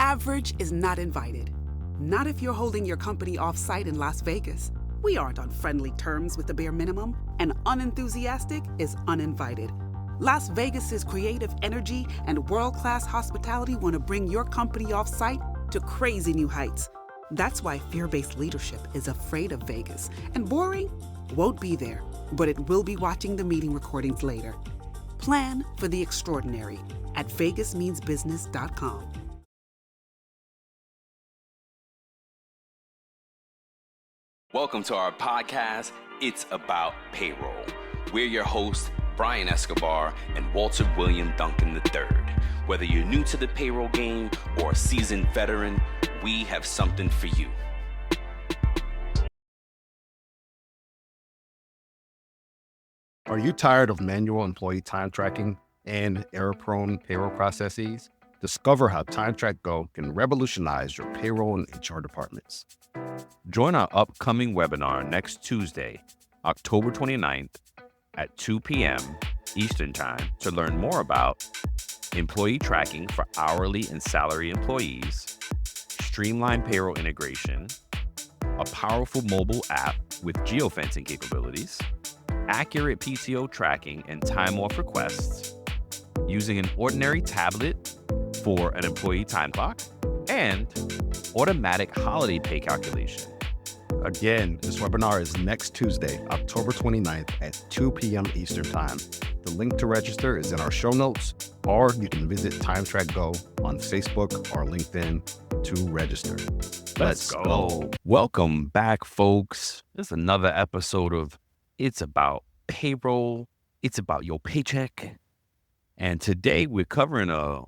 average is not invited. Not if you're holding your company off-site in Las Vegas. We aren't on friendly terms with the bare minimum, and unenthusiastic is uninvited. Las Vegas's creative energy and world-class hospitality want to bring your company off-site to crazy new heights. That's why fear-based leadership is afraid of Vegas, and boring won't be there, but it will be watching the meeting recordings later. Plan for the extraordinary at vegasmeansbusiness.com. Welcome to our podcast, It's About Payroll. We're your hosts, Brian Escobar and Walter William Duncan III. Whether you're new to the payroll game or a seasoned veteran, we have something for you. Are you tired of manual employee time tracking and error-prone payroll processes? Discover how TimeTrack Go can revolutionize your payroll and HR departments. Join our upcoming webinar next Tuesday, October 29th at 2 p.m. Eastern Time to learn more about employee tracking for hourly and salary employees, streamlined payroll integration, a powerful mobile app with geofencing capabilities, accurate PTO tracking and time off requests, using an ordinary tablet for an employee time clock, and automatic holiday pay calculation. Again, this webinar is next Tuesday, October 29th at 2 p.m. Eastern Time. The link to register is in our show notes, or you can visit TimeTrack Go on Facebook or LinkedIn to register. Let's go. Welcome back, folks. This is another episode of It's About Payroll. It's about your paycheck. And today we're covering a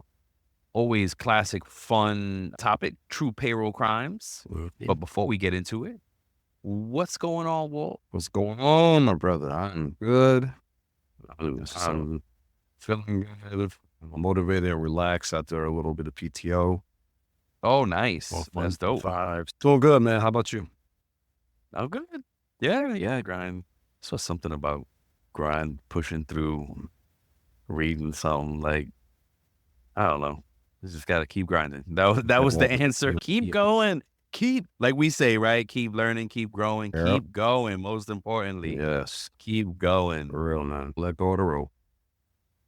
always classic, fun topic, true payroll crimes. But before we get into it, what's going on, Walt? What's going on, my brother? I'm good. I'm feeling good. I'm motivated and relaxed after a little bit of PTO. Oh, nice. That's dope. Vibes. Doing good, man. How about you? I'm good. Yeah, grind. So something about grind, pushing through, reading something like, I don't know. You just got to keep grinding. That was the answer. Keep going. Keep, like we say, right? Keep learning, keep growing, keep going. Most importantly. Yes. Keep going. For real, man. Let go of the rope.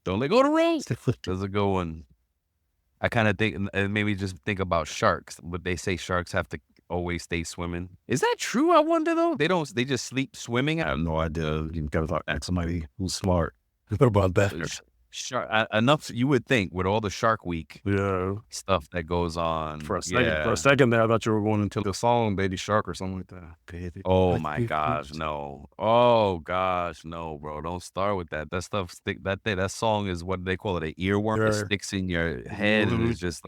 Don't let go of the rope. That's a good one. I kind of think, and maybe just think about sharks. But they say sharks have to always stay swimming. Is that true? I wonder, though. They just sleep swimming. I have no idea. You got to ask somebody who's smart. What about that? Enough, you would think, with all the Shark Week stuff that goes on. For a second there, I thought you were going into the song Baby Shark or something like that. Oh my gosh, no. Oh gosh, no, bro. Don't start with that. That stuff, that song is what they call it, an earworm that sticks in your head and it's just,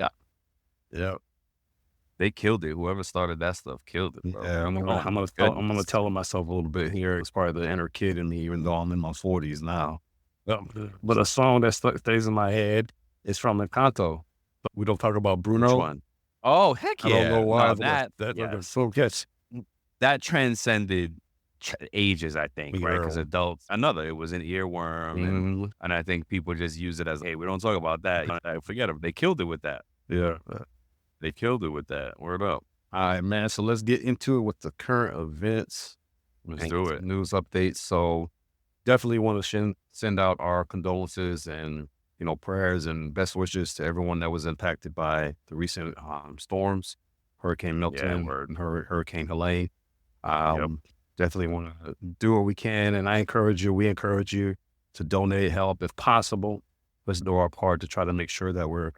they killed it. Whoever started that stuff killed it, bro. Yeah, I'm gonna tell myself a little bit here. It's part of the inner kid in me, even though I'm in my 40s now. But a song that stays in my head is from Encanto. We don't talk about Bruno. Which one? Oh, heck yeah. I don't know why. No, so catch. That transcended ages, I think, right? Because adults, it was an earworm. And I think people just use it as, hey, we don't talk about that. Forget it. They killed it with that. Yeah. They killed it with that. Word up. All right, man. So let's get into it with the current events. Let's do it. News updates. So definitely want to send out our condolences and, prayers and best wishes to everyone that was impacted by the recent storms, Hurricane Milton and Hurricane Helene. Definitely want to do what we can. And we encourage you to donate help if possible. Let's do our part to try to make sure that we're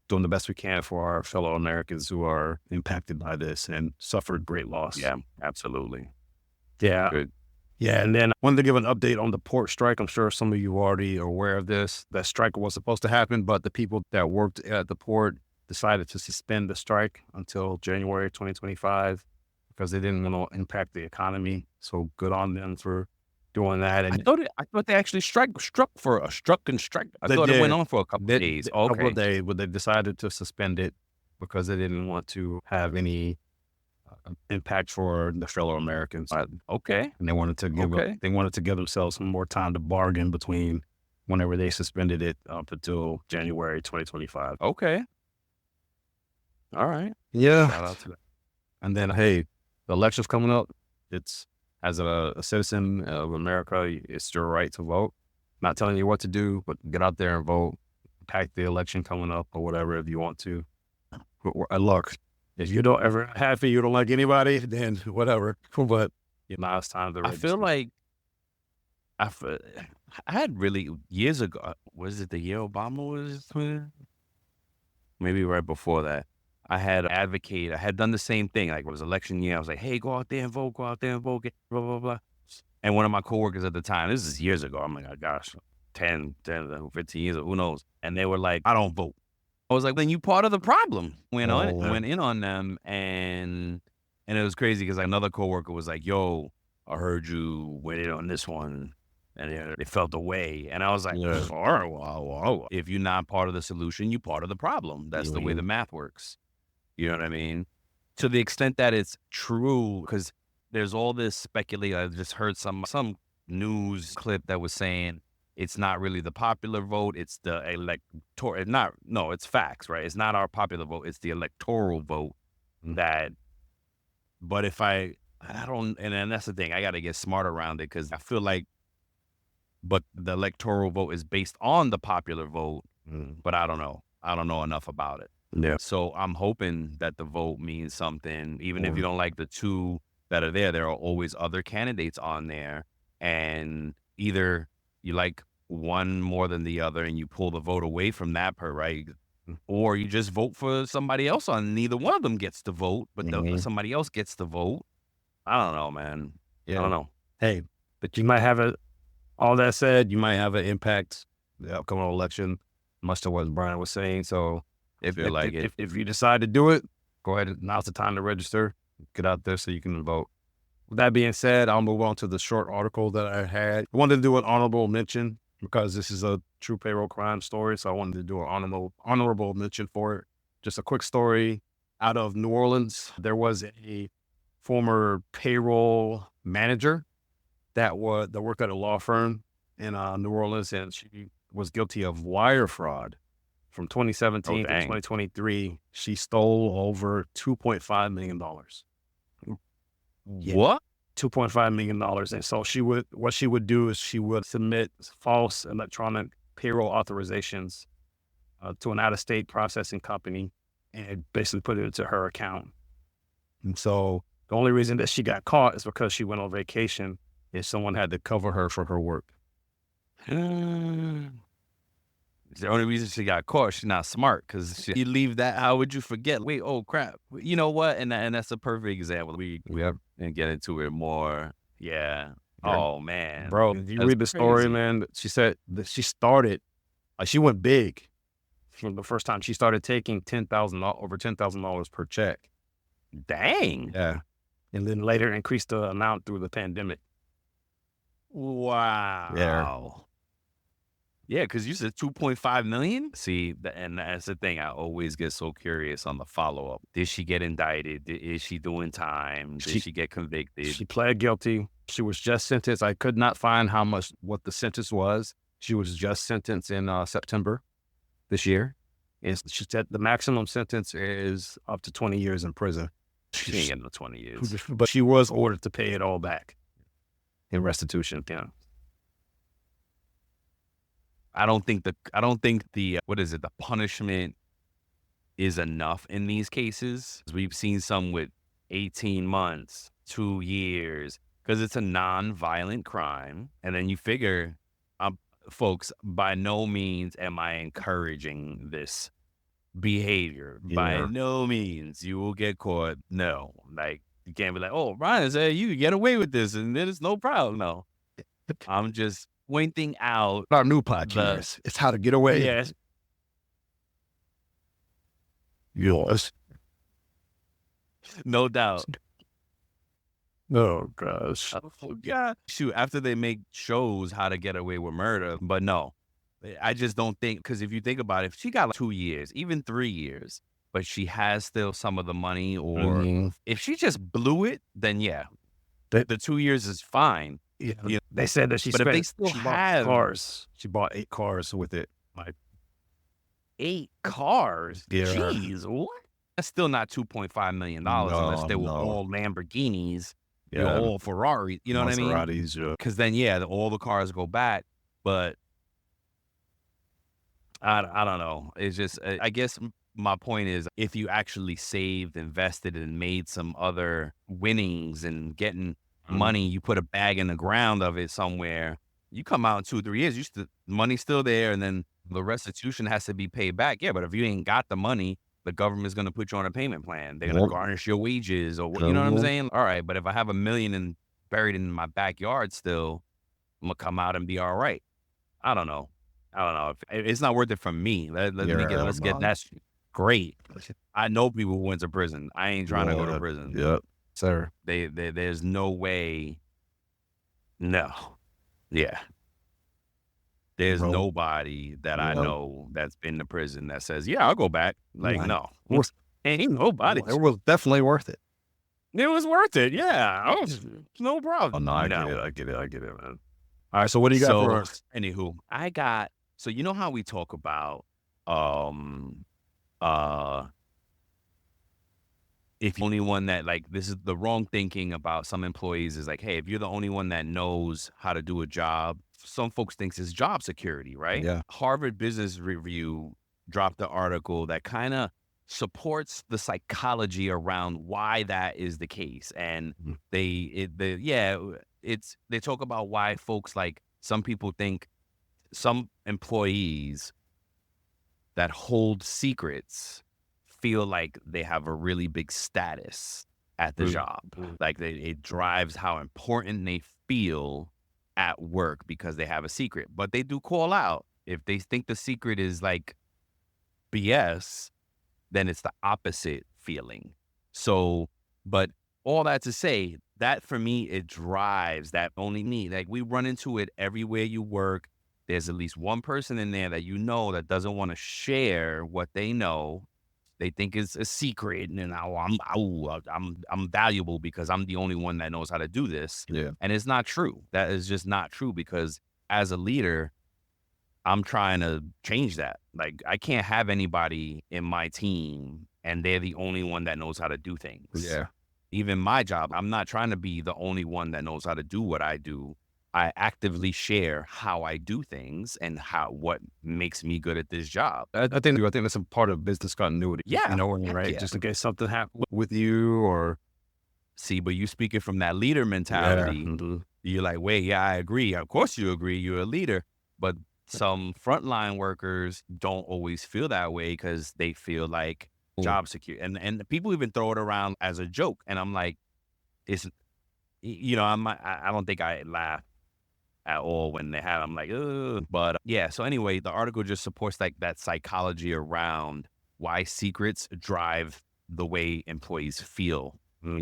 doing the best we can for our fellow Americans who are impacted by this and suffered great loss. Yeah, absolutely. Yeah. Good. Yeah, and then I wanted to give an update on the port strike. I'm sure some of you already are aware of this. That strike was supposed to happen, but the people that worked at the port decided to suspend the strike until January 2025 because they didn't want to impact the economy. So good on them for doing that. And I thought they actually struck and strike. I thought it went on for a couple of days. A couple of days, but they decided to suspend it because they didn't want to have any impact for the fellow Americans. Okay. And they wanted to give themselves some more time to bargain between whenever they suspended it up until January 2025. Okay. All right. Yeah. Shout out to that. And then, hey, the election's coming up. It's, as a citizen of America, it's your right to vote. Not telling you what to do, but get out there and vote. Pack the election coming up or whatever if you want to. But look, if you don't ever happy, you don't like anybody, then whatever. But now it's time to register. I feel like I had really years ago. Was it the year Obama was? Maybe right before that. I had advocated. I had done the same thing. Like it was election year. I was like, "Hey, go out there and vote. Go out there and vote." Blah blah blah. And one of my coworkers at the time, this is years ago. I'm like, oh, gosh, 10, 15 years, who knows? And they were like, "I don't vote." I was like, "Then you part of the problem." Went in on them, and it was crazy because another coworker was like, "Yo, I heard you went in on this one." And they felt away. And I was like, all right, well, if you're not part of the solution, you're part of the problem. That's the way the math works. You know what I mean? To the extent that it's true, because there's all this speculation. I just heard some news clip that was saying it's not really the popular vote. It's the electoral. It's facts, right? It's not our popular vote. It's the electoral vote that, but if I don't, and then that's the thing, I got to get smart around it because I feel like, but the electoral vote is based on the popular vote, but I don't know. I don't know enough about it. Yeah. So I'm hoping that the vote means something. Even if you don't like the two that are there are always other candidates on there. And either you like one more than the other and you pull the vote away from that right? Or you just vote for somebody else on neither one of them gets to vote, but somebody else gets to vote. I don't know, man. Yeah. I don't know. Hey, but you might have all that said, you might have an impact the upcoming election, much to what Brian was saying. So if you decide to do it, go ahead. Now's the time to register. Get out there so you can vote. With that being said, I'll move on to the short article that I had. I wanted to do an honorable mention because this is a true payroll crime story. So I wanted to do an honorable mention for it. Just a quick story out of New Orleans. There was a former payroll manager that worked at a law firm in New Orleans, and she was guilty of wire fraud. From 2017 to 2023, she stole over $2.5 million. What? $2.5 million. And so what she would do is she would submit false electronic payroll authorizations to an out-of-state processing company and basically put it into her account. And so the only reason that she got caught is because she went on vacation and someone had to cover her for her work. The only reason she got caught, she's not smart, because you leave that, how would you forget? Wait, oh crap. You know what? And that's a perfect example. We have and get into it more. Yeah. Oh man. Bro, if you read the story, man, she said that she started, she went big from the first time. She started taking over $10,000 per check. Dang. Yeah. And then later increased the amount through the pandemic. Wow. Yeah. Yeah, because you said 2.5 million. See, and that's the thing. I always get so curious on the follow up. Did she get indicted? Is she doing time? Did she get convicted? She pled guilty. She was just sentenced. I could not find what the sentence was. She was just sentenced in September this year. And she said the maximum sentence is up to 20 years in prison. She ain't getting no 20 years. But she was ordered to pay it all back in restitution. Yeah. I don't think the what is it? The punishment is enough in these cases. We've seen some with 18 months, 2 years, because it's a non-violent crime. And then you figure, folks, by no means am I encouraging this behavior. Yeah. By no means you will get caught. No, like you can't be like, oh, Brian said you can get away with this and then it's no problem. No, I'm just pointing out our new podcast. It's how to get away. Yes. Yours. No doubt. Oh gosh. Oh, God. Shoot, after they make shows how to get away with murder, but no, I just don't think, because if you think about it, if she got like 2 years, even 3 years, but she has still some of the money, or if she just blew it, then yeah, the 2 years is fine. Yeah, they said that she bought cars. She bought 8 cars with it. Like 8 cars? Yeah. Jeez, what? That's still not $2.5 million unless they were all Lamborghinis, all Ferrari. You know what I mean? Maseratis, yeah. Because then, all the cars go back. But I don't know. It's just, I guess my point is, if you actually saved, invested, and made some other winnings and getting money, you put a bag in the ground of it somewhere, you come out in 2 or 3 years, money's still there, and then the restitution has to be paid back. Yeah, but if you ain't got the money, the government's going to put you on a payment plan. They're going to garnish your wages, or you know what I'm saying? All right, but if I have $1 million and buried in my backyard still, I'm going to come out and be all right. I don't know. It's not worth it for me. Let's get that's great. I know people who went to prison. I ain't trying to go to prison. Yep, sir. There's no way. No. Yeah. There's nobody that I know that's been to prison that says, yeah, I'll go back. Like, no. Ain't nobody. It was definitely worth it. It was worth it. Yeah. No problem. Oh, no, I get it, man. All right, so what do you got for us? Anywho, so you know how we talk about if you're the only one that, like, this is the wrong thinking about some employees is like, hey, if you're the only one that knows how to do a job, some folks think it's job security, right? Yeah. Harvard Business Review dropped an article that kind of supports the psychology around why that is the case. And they talk about why folks, like, some people think some employees that hold secrets feel like they have a really big status at the job. Like, it drives how important they feel at work because they have a secret. But they do call out if they think the secret is like BS, then it's the opposite feeling. So, but all that to say, that for me, it drives that only me. Like, we run into it everywhere you work. There's at least one person in there that you know that doesn't want to share what they know. They think it's a secret, and I'm valuable because I'm the only one that knows how to do this. Yeah. And it's not true. That is just not true, because as a leader, I'm trying to change that. Like, I can't have anybody in my team and they're the only one that knows how to do things. Yeah. Even my job, I'm not trying to be the only one that knows how to do what I do. I actively share how I do things and what makes me good at this job. I think that's a part of business continuity. Yeah. You know what I mean, right? Yeah. Just in case something happened with you or... See, but you speaking from that leader mentality, you're like, wait, yeah, I agree. Of course you agree. You're a leader. But some frontline workers don't always feel that way because they feel like job security. And people even throw it around as a joke. And I'm like, I don't think I laugh at all when they have. I'm like, ugh. But yeah, so anyway, the article just supports like that psychology around why secrets drive the way employees feel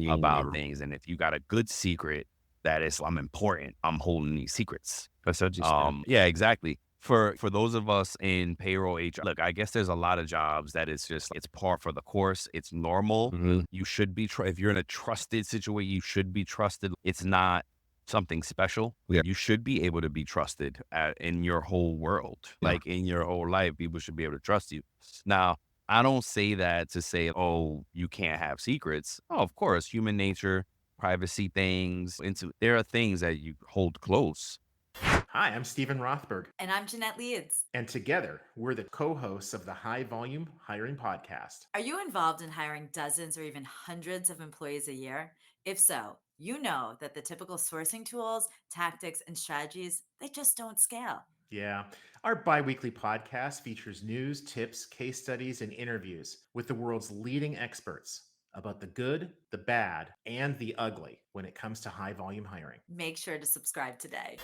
about things. And if you got a good secret that is, I'm important, I'm holding these secrets. That's what you said. Yeah, exactly. For those of us in payroll HR, look, I guess there's a lot of jobs that it's just, it's par for the course. It's normal. You should be, if you're in a trusted situation, you should be trusted. It's not something special. Yeah. You should be able to be trusted in your whole world. Yeah. Like, in your whole life, people should be able to trust you. Now, I don't say that to say, oh, you can't have secrets. Oh, of course, human nature, privacy things. There are things that you hold close. Hi, I'm Stephen Rothberg. And I'm Jeanette Leeds. And together, we're the co-hosts of the High Volume Hiring Podcast. Are you involved in hiring dozens or even hundreds of employees a year? If so, you know that the typical sourcing tools, tactics, and strategies, they just don't scale. Yeah. Our bi-weekly podcast features news, tips, case studies, and interviews with the world's leading experts about the good, the bad, and the ugly when it comes to high-volume hiring. Make sure to subscribe today.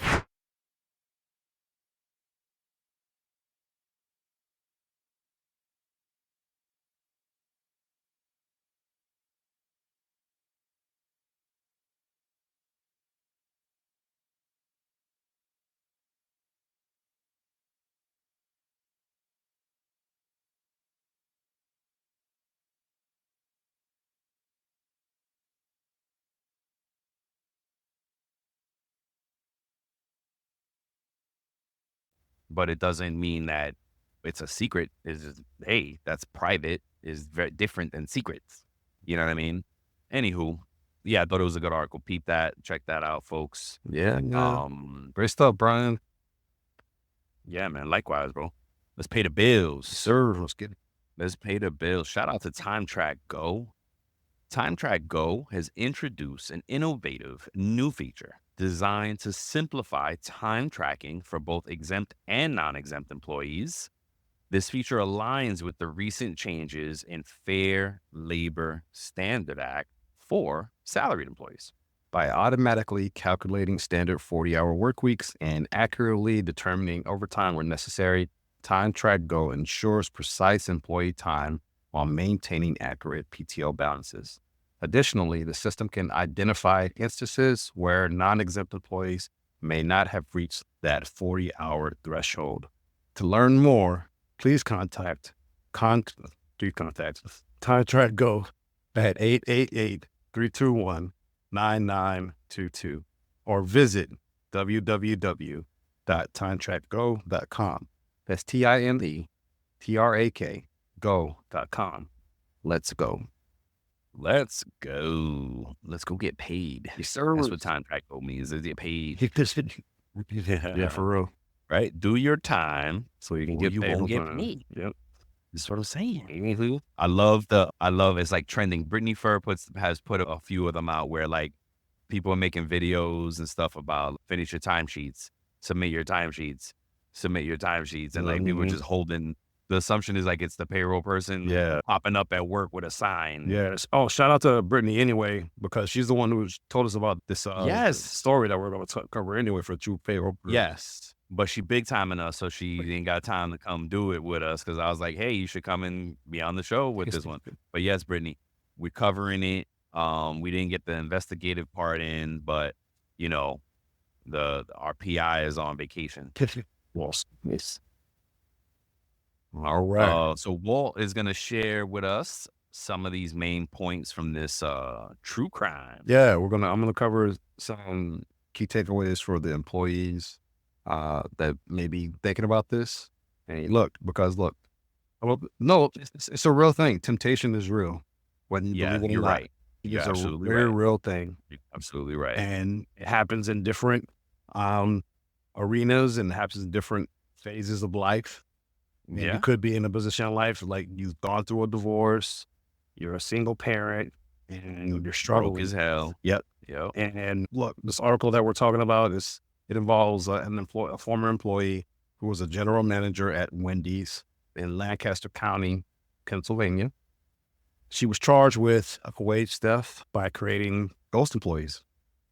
But it doesn't mean that it's a secret. It's just, hey, that's private. is very different than secrets. You know what I mean? Anywho, yeah, I thought it was a good article. Peep that. Check that out, folks. Yeah. Great stuff, Brian. Yeah, man. Likewise, bro. Let's pay the bills. Sir, let's get it. Let's pay the bills. Shout out to TimeTrack Go. TimeTrack Go has introduced an innovative new feature designed to simplify time tracking for both exempt and non-exempt employees. This feature aligns with the recent changes in Fair Labor Standard Act for salaried employees. By automatically calculating standard 40-hour work weeks and accurately determining overtime where necessary, TimeTrack Go ensures precise employee time while maintaining accurate PTO balances. Additionally, the system can identify instances where non-exempt employees may not have reached that 40-hour threshold. To learn more, please contact TimeTrack Go at 888-321-9922 or visit www.timetrackgo.com. That's TimeTrack go.com. Let's go. Let's go. Let's go get paid. Yes, sir. That's what TimeTrack Go means, is get paid. Yeah, for real. Right? Do your time So you can or get you paid. won't get on time. paid. Yep. That's what I'm saying. I love it's like trending. Brittany Fur has put a few of them out where like people are making videos and stuff about finish your timesheets, submit your timesheets. And like people are just holding, the assumption is like it's the payroll person popping up at work with a sign. Yes. Oh, shout out to Brittany anyway, because she's the one who told us about this story that we're going to cover anyway for True Payroll. Yes. But she big timing us, so she ain't got time to come do it with us, because I was like, hey, you should come and be on the show with this one. But yes, Brittany, we're covering it. We didn't get the investigative part in, but you know, our PI is on vacation. Yes. All right. So Walt is going to share with us some of these main points from this true crime. Yeah, I'm gonna cover some key takeaways for the employees that may be thinking about this. And look, it's a real thing. Temptation is real. Whether you believe it or you're not. right. It's a very real thing. You're absolutely right. And it happens in different arenas and happens in different phases of life. You could be in a position in life like you've gone through a divorce, you're a single parent, and you're struggling. Broke as hell. Yep. And look, this article that we're talking about it involves a former employee who was a general manager at Wendy's in Lancaster County, Pennsylvania. She was charged with wage theft by creating ghost employees.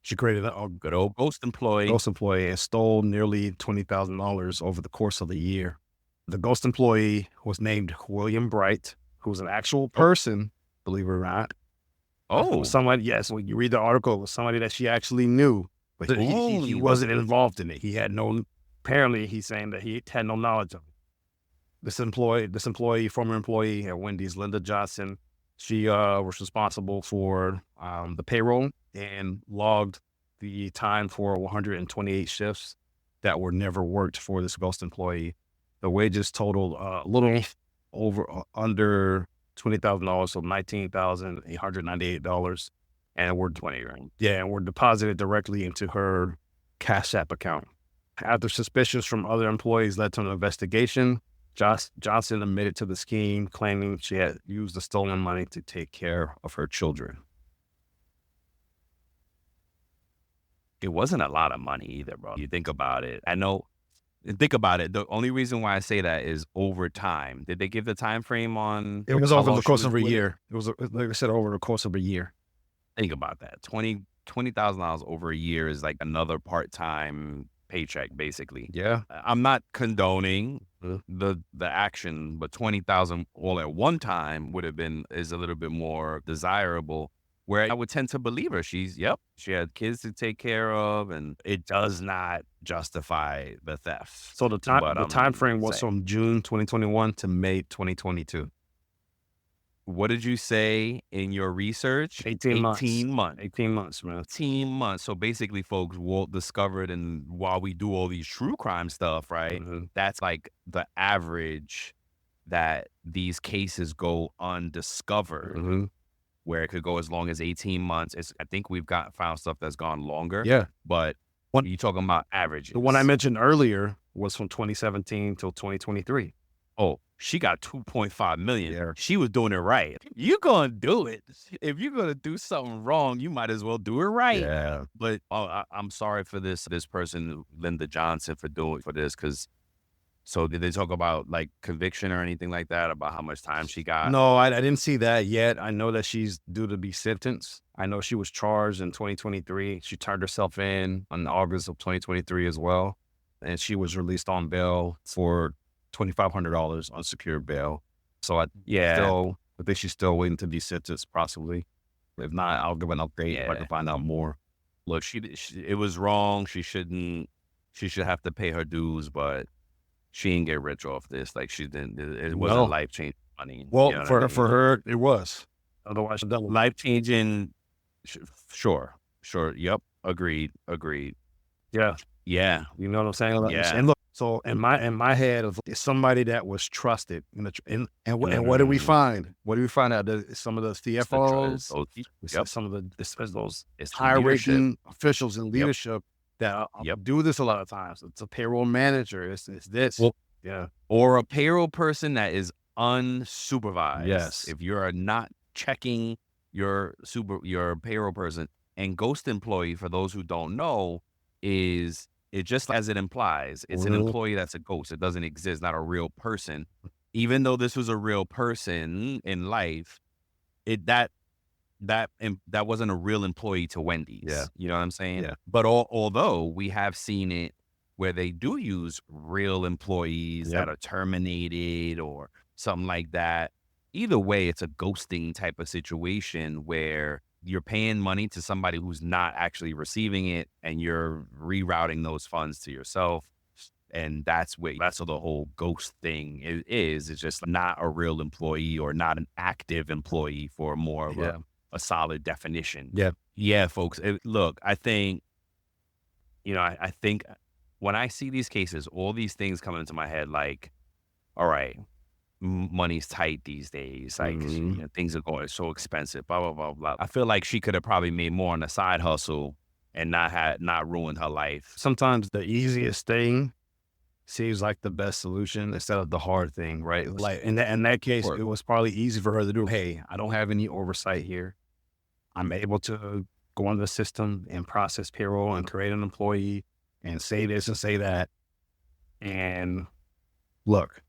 She created a good old ghost employee and stole nearly $20,000 over the course of the year. The ghost employee was named William Bright, who was an actual person, believe it or not. Oh. Somebody, yes, when you read the article, it was somebody that she actually knew, but he wasn't involved in it. Apparently he's saying that he had no knowledge of it. Former employee at Wendy's, Linda Johnson, she was responsible for the payroll and logged the time for 128 shifts that were never worked for this ghost employee. The wages totaled a little under $20,000, so $19,898, and were deposited directly into her Cash App account. After suspicions from other employees led to an investigation, Johnson admitted to the scheme, claiming she had used the stolen money to take care of her children. It wasn't a lot of money either, bro. You think about it. Think about it. The only reason why I say that is over time. Did they give the time frame on? It was over the course of a year. It was, like I said, over the course of a year. Think about that. $20,000 over a year is like another part-time paycheck, basically. Yeah. I'm not condoning the action, but $20,000 all at one time is a little bit more desirable. Where I would tend to believe her. She had kids to take care of, and it does not justify the theft. So the time frame was from June 2021 to May 2022. What did you say in your research? 18 months. 18 months. 18 months, man. 18 months. So basically, folks, Walt discovered, and while we do all these true crime stuff, right, that's like the average that these cases go undiscovered, where it could go as long as 18 months. I think we've found stuff that's gone longer. Yeah. But when you talking about averages, the one I mentioned earlier was from 2017 till 2023. Oh, she got 2.5 million. Yeah. She was doing it right. You're going to do it. If you're going to do something wrong, you might as well do it right. Yeah. But I'm sorry for this person, Linda Johnson, for this. Because, so did they talk about like conviction or anything like that, about how much time she got? No, I didn't see that yet. I know that she's due to be sentenced. I know she was charged in 2023. She turned herself in August of 2023 as well. And she was released on bail for $2,500 unsecured bail. So I think she's still waiting to be sentenced, possibly. If not, I'll give an update if I can find out more. Look, it was wrong. She should have to pay her dues, but she didn't get rich off this. Like, she didn't. It wasn't life-changing money. Well, you know for her, it was. Otherwise, life-changing. Sure. Yep. Agreed. Yeah. Yeah. You know what I'm saying? Yeah. And look, so in my head, it's somebody that was trusted. And what did we find? What did we find out? That some of the CFOs, some of those higher-ranking officials in leadership that do this a lot of times. It's a payroll manager. It's this. Well, yeah. Or a payroll person that is unsupervised. Yes. If you're not checking your payroll person, and ghost employee, for those who don't know, is it just as it implies, it's an employee that's a ghost. It doesn't exist, not a real person. Even though this was a real person in life, that wasn't a real employee to Wendy's. Yeah. You know what I'm saying? Yeah. But although we have seen it where they do use real employees that are terminated or something like that, either way, it's a ghosting type of situation where you're paying money to somebody who's not actually receiving it, and you're rerouting those funds to yourself. And that's what the whole ghost thing is. It's just not a real employee or not an active employee for more of a solid definition. Yeah. Yeah, folks. Look, I think, I think when I see these cases, all these things come into my head, like, all right, money's tight these days. Like, things are going so expensive, blah, blah, blah, blah. I feel like she could have probably made more on a side hustle and not ruined her life. Sometimes the easiest thing seems like the best solution instead of the hard thing, right? Like in that case, it was probably easy for her to do. Hey, I don't have any oversight here. I'm able to go into the system and process payroll and create an employee and say this and say that. And look,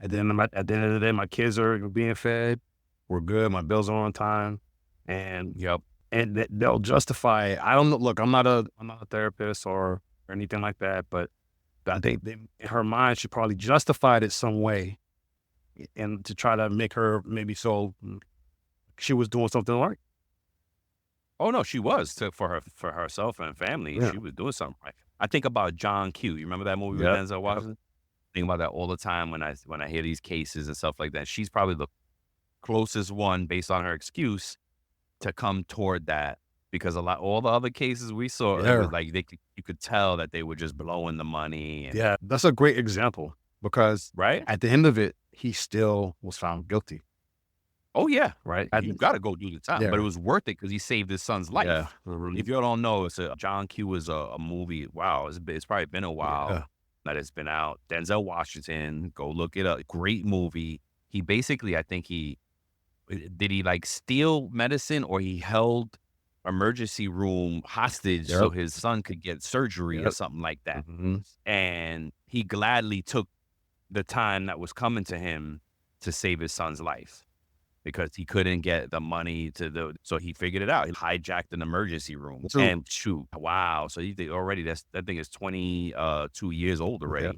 at the end of the day, my kids are being fed. We're good. My bills are on time, and they'll justify it. I don't know. Look, I'm not a therapist or anything like that, but I think in her mind, she probably justified it some way, and to try to make her maybe so she was doing something right. Oh no, she was for herself and family. Yeah. She was doing something right. I think about John Q. You remember that movie with Denzel Washington? Think about that all the time when I hear these cases and stuff like that. She's probably the closest one, based on her excuse, to come toward that, because all the other cases we saw, it was like you could tell that they were just blowing the money. And, that's a great example, because right at the end of it, he still was found guilty. Oh yeah, right. You got to go do the time, but it was worth it because he saved his son's life. Yeah. If you don't know, John Q is a movie. Wow, it's probably been a while. Yeah. That it's been out. Denzel Washington, go look it up. Great movie. He basically, I think did he like steal medicine, or he held emergency room hostage so his son could get surgery or something like that. And he gladly took the time that was coming to him to save his son's life, because he couldn't get the money so he figured it out. He hijacked an emergency room. And shoot, wow. So you think already that thing is 22 years old already. Yeah.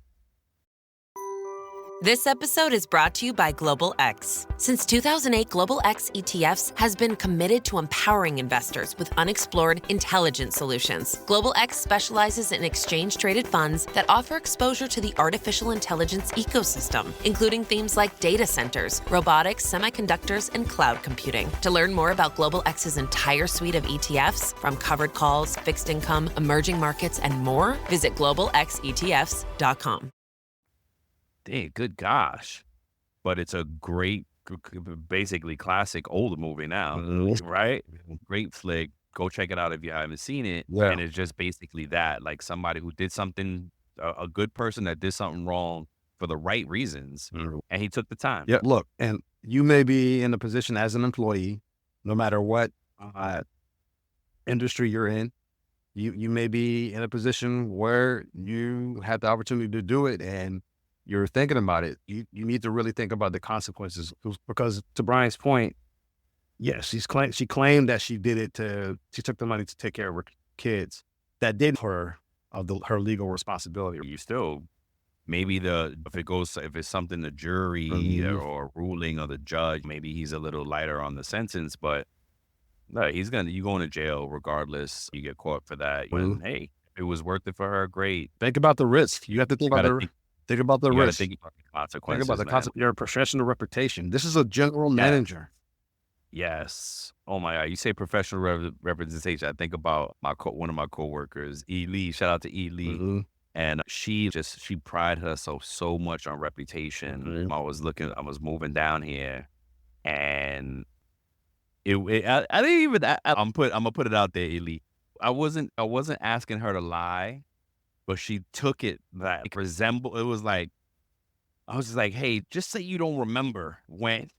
This episode is brought to you by Global X. Since 2008, Global X ETFs has been committed to empowering investors with unexplored, intelligent solutions. Global X specializes in exchange-traded funds that offer exposure to the artificial intelligence ecosystem, including themes like data centers, robotics, semiconductors, and cloud computing. To learn more about Global X's entire suite of ETFs, from covered calls, fixed income, emerging markets, and more, visit globalxetfs.com. Dang, good gosh. but it's a great, basically classic old movie now, right? Great flick. Go check it out if you haven't seen it. Yeah. And it's just basically that, like somebody who did something, a good person that did something wrong for the right reasons, and he took the time. Yeah, look, and you may be in a position as an employee, no matter what industry you're in, you may be in a position where you had the opportunity to do it and you're thinking about it. You need to really think about the consequences, because to Brian's point, yes, she claimed that she did it she took the money to take care of her kids. That did her her legal responsibility. You still, maybe if it's something the jury or ruling of the judge, maybe he's a little lighter on the sentence, but no, you going to jail regardless. You get caught for that. But hey, it was worth it for her. Great. Think about the risk. You have to think about the risk. Think about the consequences. Think about your professional reputation. This is a general manager. Yes. Oh my God. You say professional representation. I think about one of my coworkers, E. Lee. Shout out to E. Lee. And she prided herself so much on reputation. I was moving down here, and I didn't even. I'm gonna put it out there, E. Lee. I wasn't asking her to lie, but she took it like it was like, I was just like, hey, just say you don't remember when,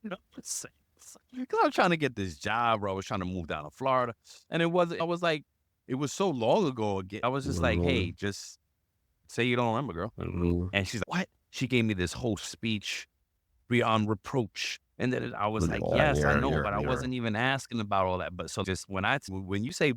I'm trying to get this job, bro. I was trying to move down to Florida, and it was so long ago again. I was just like, hey, just say you don't remember, girl. And she's like, what? She gave me this whole speech beyond reproach. And then I was like, yes, I know, but I wasn't even asking about all that. But so just when you say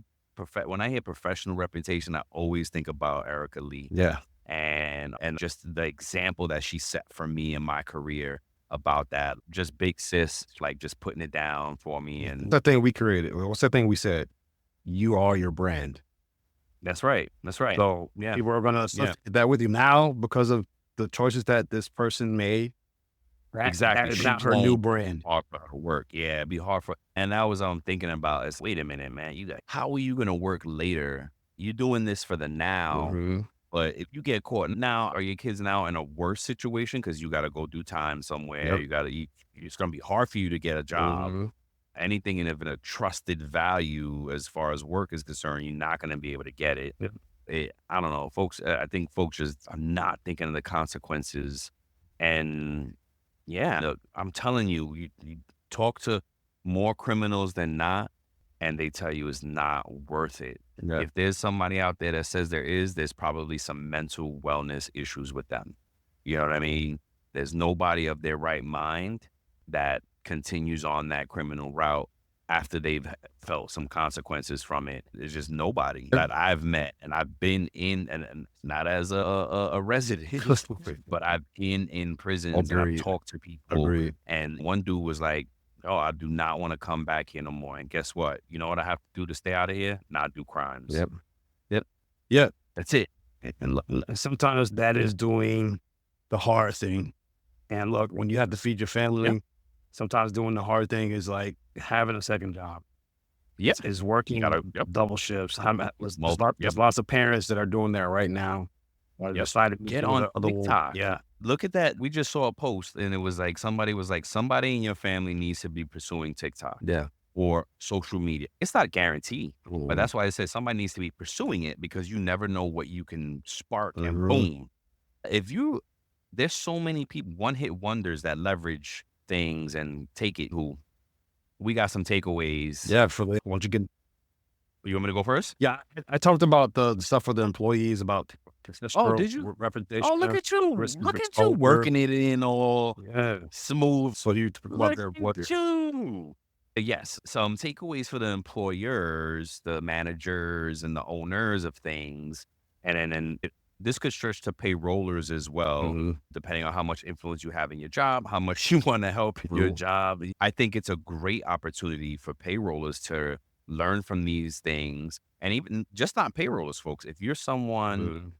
when I hear professional reputation, I always think about Erica Lee. Yeah. And just the example that she set for me in my career about that, just big sis, like just putting it down for me. And that thing we created. What's that thing we said? You are your brand. That's right. So people are going to associate that with you now because of the choices that this person made. Exactly. It's not her new brand. Hard for her to work. Yeah, it'd be hard for. And that was thinking about is, wait a minute, man. How are you gonna work later? You're doing this for the now, but if you get caught now, are your kids now in a worse situation because you got to go do time somewhere? You got to eat. It's gonna be hard for you to get a job. Anything in a trusted value as far as work is concerned, you're not gonna be able to get it. I don't know, folks. I think folks just are not thinking of the consequences. And yeah, look, I'm telling you, you talk to more criminals than not, and they tell you it's not worth it. Yeah. If there's somebody out there that says there's probably some mental wellness issues with them. You know what I mean? There's nobody of their right mind that continues on that criminal route after they've felt some consequences from it. There's just nobody that I've met, and I've been in, and not as a resident, but I've been in prisons and I've talked to people. And one dude was like, oh, I do not want to come back here no more. And guess what? You know what I have to do to stay out of here? Not do crimes. Yep. That's it. And sometimes that is doing the hard thing. And look, when you have to feed your family, sometimes doing the hard thing is like having a second job. Is working double shifts. There's lots of parents that are doing that right now. Decided to get on TikTok. Yeah. Look at that. We just saw a post and it was like, somebody in your family needs to be pursuing TikTok. Yeah. Or social media. It's not guaranteed, but that's why I said somebody needs to be pursuing it, because you never know what you can spark and boom. There's so many people, one-hit wonders that leverage things and take it. We got some takeaways. Yeah, once you get. You want me to go first? Yeah, I talked about the stuff for the employees about. Did you? Reputation. Oh, look at you! Look at you working it in all smooth. So you look at you. Yes, some takeaways for the employers, the managers, and the owners of things, and this could stretch to payrollers as well, depending on how much influence you have in your job, how much you want to help your job. I think it's a great opportunity for payrollers to learn from these things, and even just not payrollers, folks. If you're someone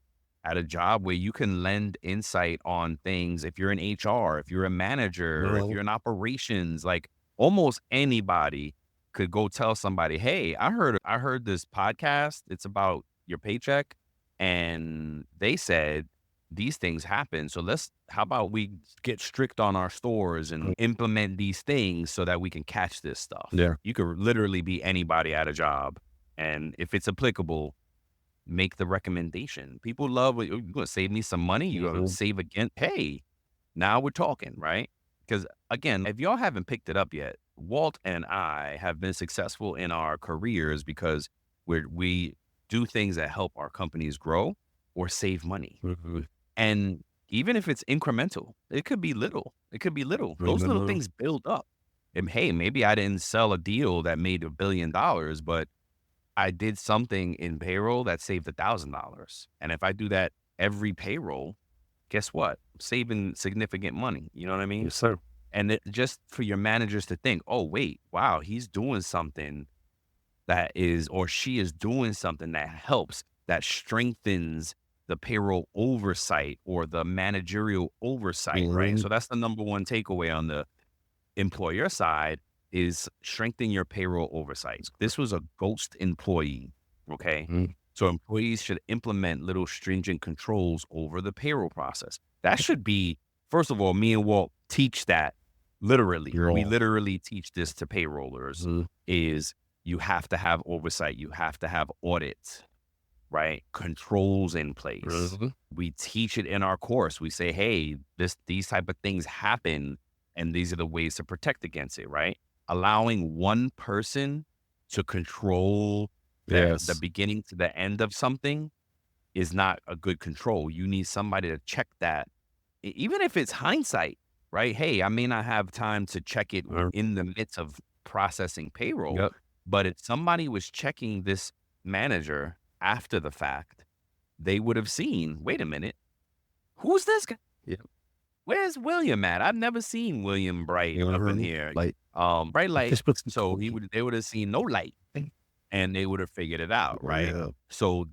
at a job where you can lend insight on things, if you're in HR, if you're a manager, if you're in operations, like almost anybody could go tell somebody, hey, I heard this podcast. It's about your paycheck. And they said these things happen. So how about we get strict on our stores and implement these things so that we can catch this stuff? Yeah. You could literally be anybody at a job. And if it's applicable, make the recommendation. People love, you're going to save me some money. You're going to save again. Hey, now we're talking, right? Because again, if y'all haven't picked it up yet, Walt and I have been successful in our careers because we do things that help our companies grow or save money. And even if it's incremental, it could be little. Those little things build up. And hey, maybe I didn't sell a deal that made $1 billion, but I did something in payroll that saved $1,000. And if I do that every payroll, guess what? I'm saving significant money. You know what I mean? Yes, sir. And just for your managers to think, oh, wait, wow, he's doing something that is, or she is doing something that helps, that strengthens the payroll oversight or the managerial oversight, right? So that's the number one takeaway on the employer side is strengthen your payroll oversight. This was a ghost employee, okay? So employees should implement little stringent controls over the payroll process. That should be, first of all, me and Walt teach that literally. We literally teach this to payrollers is you have to have oversight. You have to have audits, right? Controls in place. We teach it in our course. We say, hey, these type of things happen and these are the ways to protect against it, right? Allowing one person to control the beginning to the end of something is not a good control. You need somebody to check that, even if it's hindsight, right? Hey, I may not have time to check it in the midst of processing payroll, but if somebody was checking this manager after the fact, they would have seen, wait a minute, who's this guy? Where's William at? I've never seen William Bright up in here. Bright light. So they would have seen no light and they would have figured it out, right? So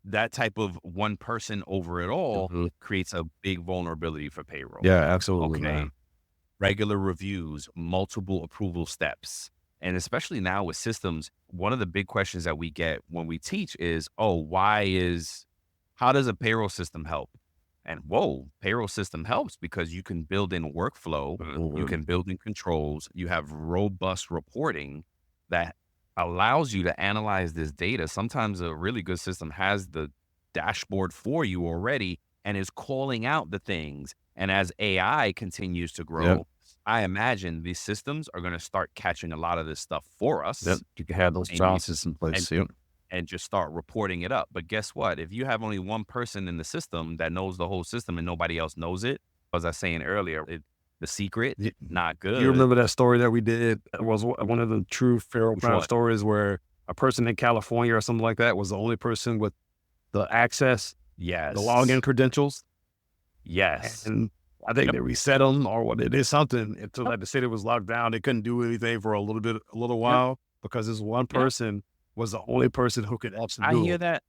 that type of one person over it all creates a big vulnerability for payroll. Yeah, absolutely. Okay. Man. Regular reviews, multiple approval steps. And especially now with systems, one of the big questions that we get when we teach is, how does a payroll system help? And payroll system helps because you can build in workflow, you can build in controls, you have robust reporting that allows you to analyze this data. Sometimes a really good system has the dashboard for you already and is calling out the things. And as AI continues to grow, I imagine these systems are going to start catching a lot of this stuff for us. You can have those processes in place. And just start reporting it up. But guess what? If you have only one person in the system that knows the whole system and nobody else knows it, as I was saying earlier, the secret, not good. You remember that story that we did? It was one of the true Payroll crime stories where a person in California or something like that was the only person with the access, the login credentials. And I think they reset them or they did something until like the city was locked down. They couldn't do anything for a little while because this one person was the only person who could actually do it.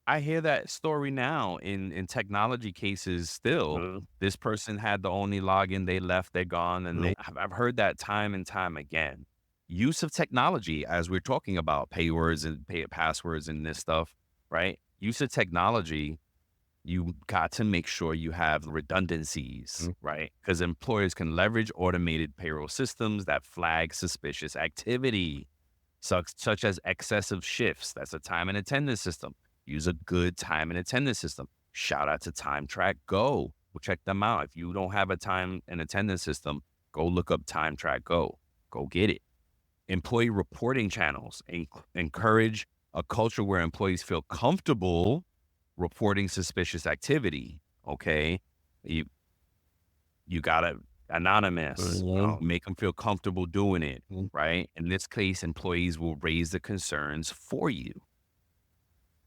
I hear that story now in technology cases still. This person had the only login, they left, they're gone. And I've heard that time and time again. Use of technology, as we're talking about paywords and passwords and this stuff, right? Use of technology, you got to make sure you have redundancies, right? Because employers can leverage automated payroll systems that flag suspicious activity. Such as excessive shifts. That's a time and attendance system. Use a good time and attendance system. Shout out to TimeTrack Go. We'll check them out. If you don't have a time and attendance system, go look up TimeTrack Go. Go get it. Employee reporting channels. Encourage a culture where employees feel comfortable reporting suspicious activity. Okay. You gotta anonymous, make them feel comfortable doing it, right? In this case, employees will raise the concerns for you.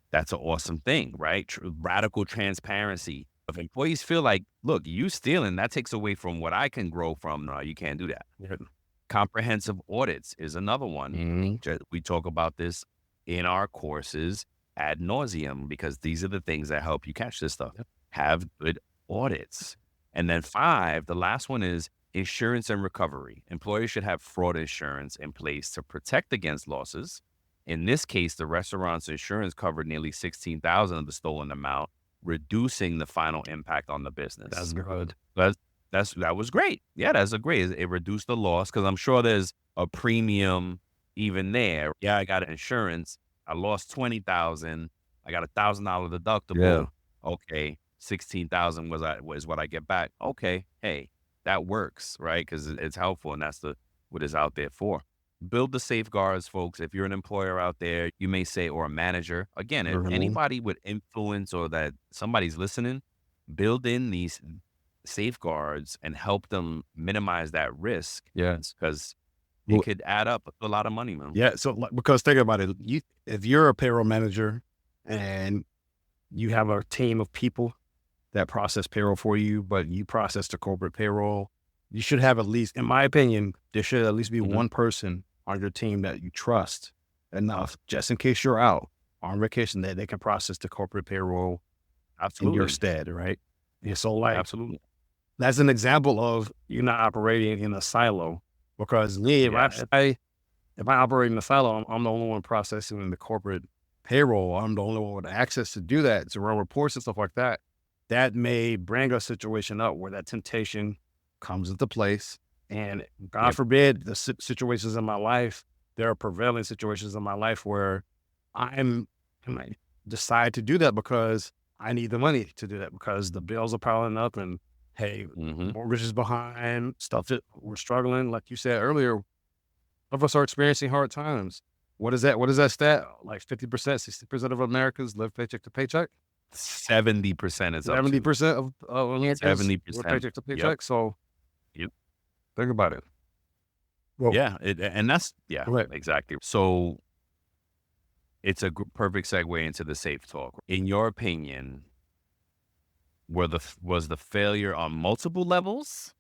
That's an awesome thing, right? Radical transparency. If employees feel like, look, you stealing, that takes away from what I can grow from. No, you can't do that. Comprehensive audits is another one. We talk about this in our courses ad nauseum because these are the things that help you catch this stuff. Have good audits. And then 5, the last one is insurance and recovery. Employers should have fraud insurance in place to protect against losses. In this case, the restaurant's insurance covered nearly $16,000 of the stolen amount, reducing the final impact on the business. That's good. That was great. Yeah, that's a great. It reduced the loss because I'm sure there's a premium even there. Yeah, I got insurance. I lost 20,000. I got $1,000 deductible. Yeah. Okay, 16,000 was what I get back. Okay, hey, that works, right? Because it's helpful, and that's what it's out there for. Build the safeguards, folks. If you're an employer out there, you may say, or a manager. Again, if anybody with influence or that somebody's listening, build in these safeguards and help them minimize that risk. Yes. Because it could add up a lot of money, man. Yeah. So, because think about it, if you're a payroll manager and you have a team of people that process payroll for you, but you process the corporate payroll, you should have at least, in my opinion, there should at least be one person on your team that you trust enough, just in case you're out on vacation, that they can process the corporate payroll in your stead, right? Yeah. So, like, Absolutely. that's an example of you not operating in a silo. Because me, if I operate in a silo, I'm the only one processing the corporate payroll. I'm the only one with access to do that, to run reports and stuff like that. That may bring a situation up where that temptation comes into place. And God forbid, the situations in my life, there are prevailing situations in my life where I decide to do that because I need the money to do that, because the bills are piling up and, hey, mortgage is behind, stuff that we're struggling. Like you said earlier, of us are experiencing hard times. What is that? What is that stat? Like 50%, 60% of Americans live paycheck to paycheck. 70% is 70% of Americans 70% live paycheck to paycheck. So, think about it. Well, and that's right. Exactly. So, it's a perfect segue into the safe talk. In your opinion, was the failure on multiple levels,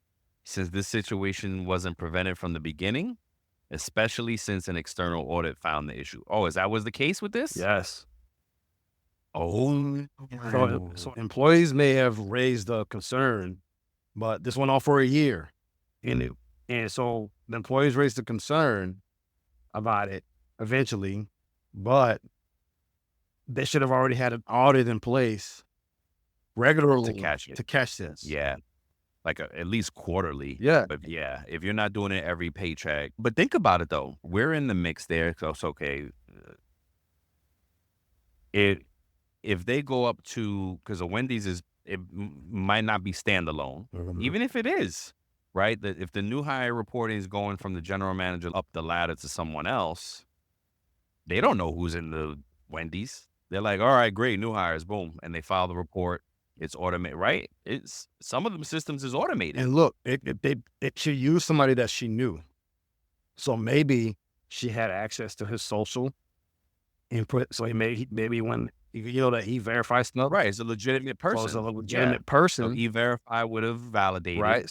since this situation wasn't prevented from the beginning, especially since an external audit found the issue? Oh, is that was the case with this? Yes. Oh, So employees may have raised a concern, but this went on for a year, and so the employees raised a concern about it eventually, but they should have already had an audit in place regularly to catch this. Yeah. Like at least quarterly. Yeah. But if you're not doing it every paycheck. But think about it, though. We're in the mix there. So it's okay. If they go up to, because a Wendy's might not be standalone, even if it is, right? That if the new hire reporting is going from the general manager up the ladder to someone else, they don't know who's in the Wendy's. They're like, all right, great, new hires, boom. And they file the report. It's automated, right? It's some of them systems is automated. And look, she used somebody that she knew. So maybe she had access to his social input. So maybe when that he verifies stuff. Right. It's a legitimate person. So it's a legitimate person. So E-Verify would have validated. Right.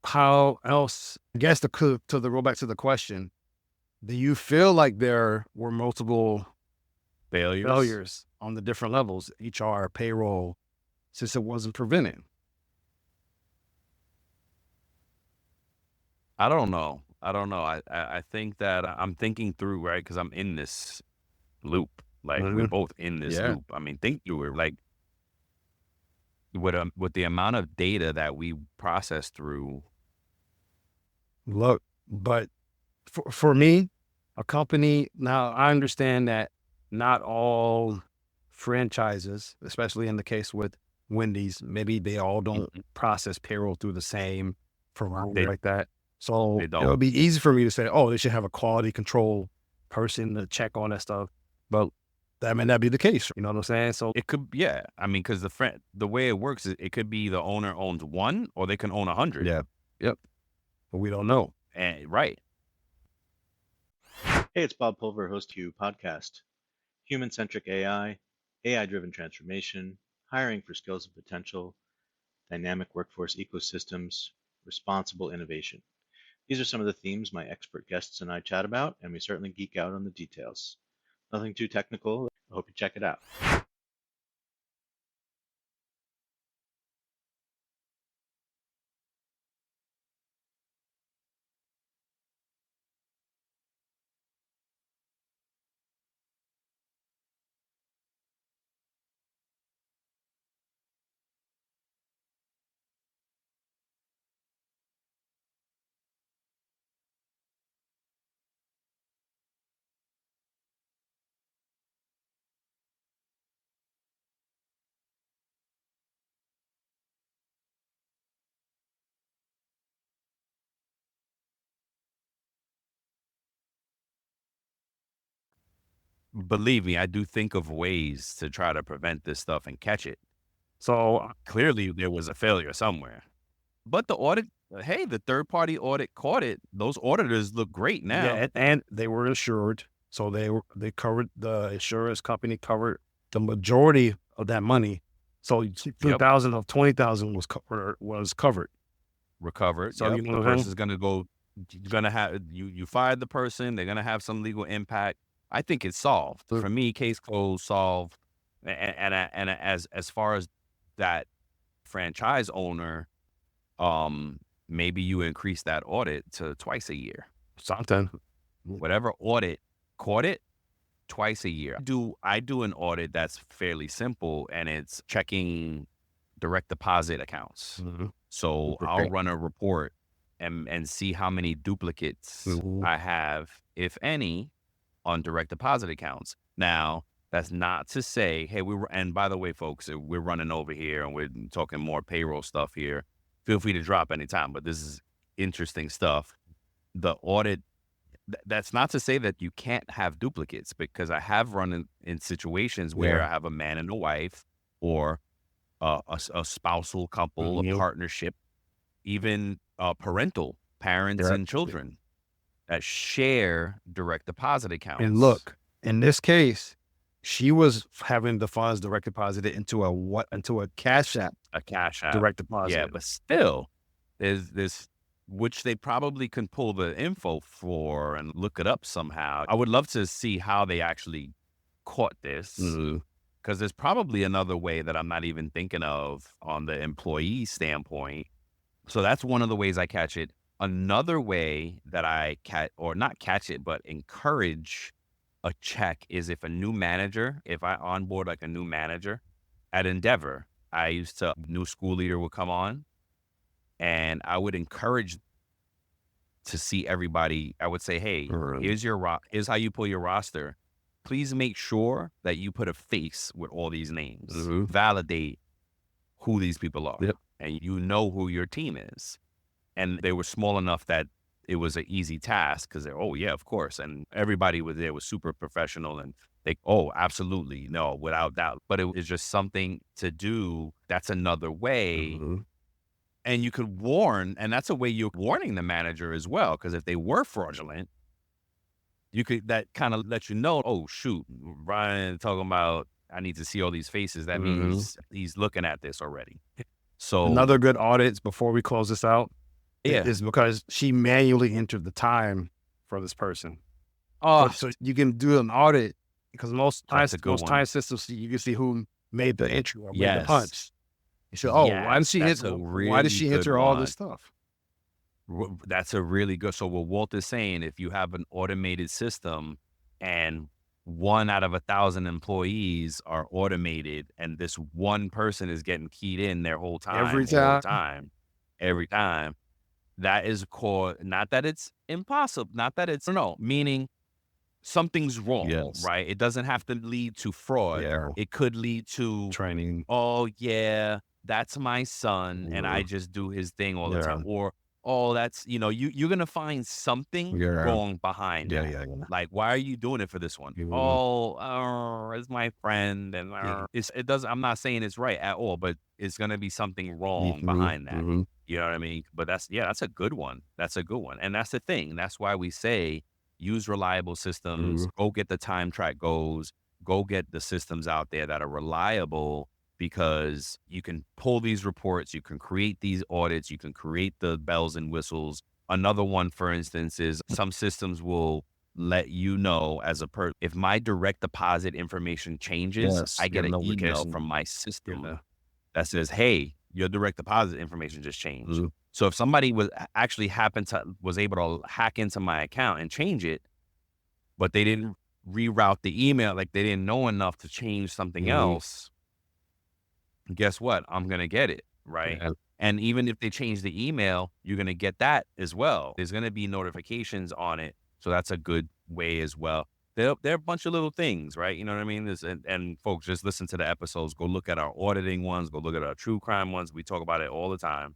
How else, I guess to go back to the question, do you feel like there were multiple failures on the different levels, HR, payroll, since it wasn't prevented? I don't know. I think that I'm thinking through, right? Because I'm in this loop. Like we're both in this loop. I mean, think through it. Like with the amount of data that we process through. Look, but for me, a company, now I understand that not all franchises, especially in the case with Wendy's, maybe they all don't process payroll through the same provider like that. So it would be easy for me to say, oh, they should have a quality control person to check on that stuff. But that may not be the case. You know what I'm saying? So it could, I mean, because the way it works is it could be the owner owns one, or they can own 100. Yeah. Yep. But we don't know. Right. Hey, it's Bob Pulver, host of You podcast. Human-centric AI, AI-driven transformation, hiring for skills and potential, dynamic workforce ecosystems, responsible innovation. These are some of the themes my expert guests and I chat about, and we certainly geek out on the details. Nothing too technical. I hope you check it out. believe me, I do think of ways to try to prevent this stuff and catch it. So Clearly, there was a failure somewhere. But the audit, hey, the third-party audit caught it. Those auditors look great now. yeah, and they were insured, so they covered, the insurance company covered the majority of that money. So 2,000 of 20,000 was covered. Recovered. So So you know the what I'm saying? person's gonna go. You're gonna have you fired the person. They're gonna have some legal impact. I think it's solved. Mm. For me, case closed, solved. And as far as that franchise owner, maybe you increase that audit to twice a year. Something. Whatever audit caught it, twice a year. I do an audit that's fairly simple, and it's checking direct deposit accounts. Mhm. So Okay. I'll run a report and see how many duplicates Mhm. I have, if any, on direct deposit accounts. Now, that's not to say, hey, and by the way, folks, we're running over here and we're talking more payroll stuff here. Feel free to drop anytime, but this is interesting stuff. The audit, that's not to say that you can't have duplicates, because I have run in situations where Yeah. I have a man and a wife, or a spousal couple, a Mhm. partnership, even parental parents Yeah. and children that share direct deposit accounts. And look, in this case, she was having the funds direct deposited into a Cash App a cash app. direct deposit. Yeah, but still, there's this, which they probably can pull the info for and look it up somehow. I would love to see how they actually caught this, Mhm. because there's probably another way that I'm not even thinking of on the employee standpoint. So that's one of the ways I catch it. Another way that I not catch it, but encourage a check, is if I onboard like a new manager at Endeavor, new school leader would come on, and I would encourage to see everybody. I would say, hey, Right. here's how you pull your roster. Please make sure that you put a face with all these names. Mhm. Validate who these people are. Yep. And you know who your team is. And they were small enough that it was an easy task, because oh yeah, of course. And everybody was super professional, and they, oh, absolutely, no, without doubt. But it was just something to do. That's another way. Mhm. And you could warn, and that's a way you're warning the manager as well, because if they were fraudulent, that kind of let you know, oh shoot, Brian talking about, I need to see all these faces. That means he's looking at this already. So Another good audit before we close this out yeah. is because she manually entered the time for this person. Oh, So you can do an audit, because most That's a good one. time systems, you can see who made the entry or made the Yes. punch. You say, oh, why did Yes, she that's hit? a Why did she really enter good all one. this stuff? That's a really good. So what Walt is saying, if you have an automated system and 1 out of 1,000 employees are automated, and this one person is getting keyed in their whole time, Every all the time. every time, that is called, not that it's impossible, not that it's, no, meaning something's wrong, Yes. right? It doesn't have to lead to fraud. Yeah. It could lead to, Training. oh yeah, that's my son, and I Mhm. just do his thing all the Yeah. time. Or, oh, that's, you're gonna find something Yeah. wrong behind Yeah, that. yeah, yeah. Like, why are you doing it for this one? Mhm. Oh, it's my friend, and Yeah. it does. I'm not saying it's right at all, but it's gonna be something wrong Mhm. behind that. Mhm. You know what I mean? But that's a good one. That's a good one, and that's the thing. That's why we say use reliable systems. Go get the TimeTrack Goes. Go get the systems out there that are reliable, because you can pull these reports, you can create these audits, you can create the bells and whistles. Another one, for instance, is some systems will let you know if my direct deposit information changes, Yes, I get get a an email notification. from my system Yeah. that says, hey, your direct deposit information just changed. Mhm. So if somebody was able to hack into my account and change it, but they didn't reroute the email, like they didn't know enough to change something Mhm. else, guess what? I'm going to get it, right? Yeah. And even if they change the email, you're going to get that as well. There's going to be notifications on it. So that's a good way as well. They're a bunch of little things, right? You know what I mean? And folks, just listen to the episodes. Go look at our auditing ones. Go look at our true crime ones. We talk about it all the time.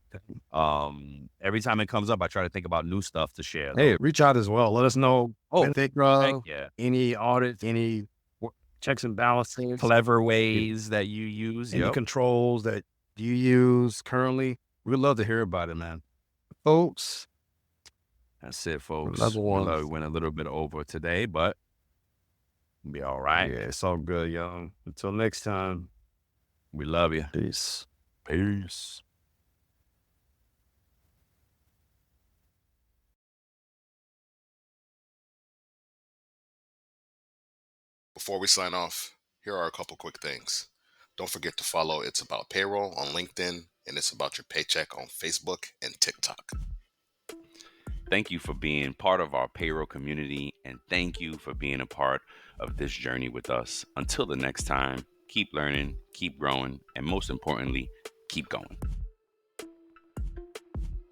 Every time it comes up, I try to think about new stuff to share. Hey, reach out as well. Let us know Oh, when they heck yeah. any audits, any checks and balances, clever ways that you use. any controls that you use currently. We'd love to hear about it, man. Folks, That's it, folks. level one. We went a little bit over today, but we'll be all right. Yeah, it's all good, young. Until next time, We love you. peace. Peace. Before we sign off, here are a couple quick things. Don't forget to follow It's About Payroll on LinkedIn and It's About Your Paycheck on Facebook and TikTok. Thank you for being part of our payroll community, and thank you for being a part of this journey with us. Until the next time, keep learning, keep growing, and most importantly, keep going.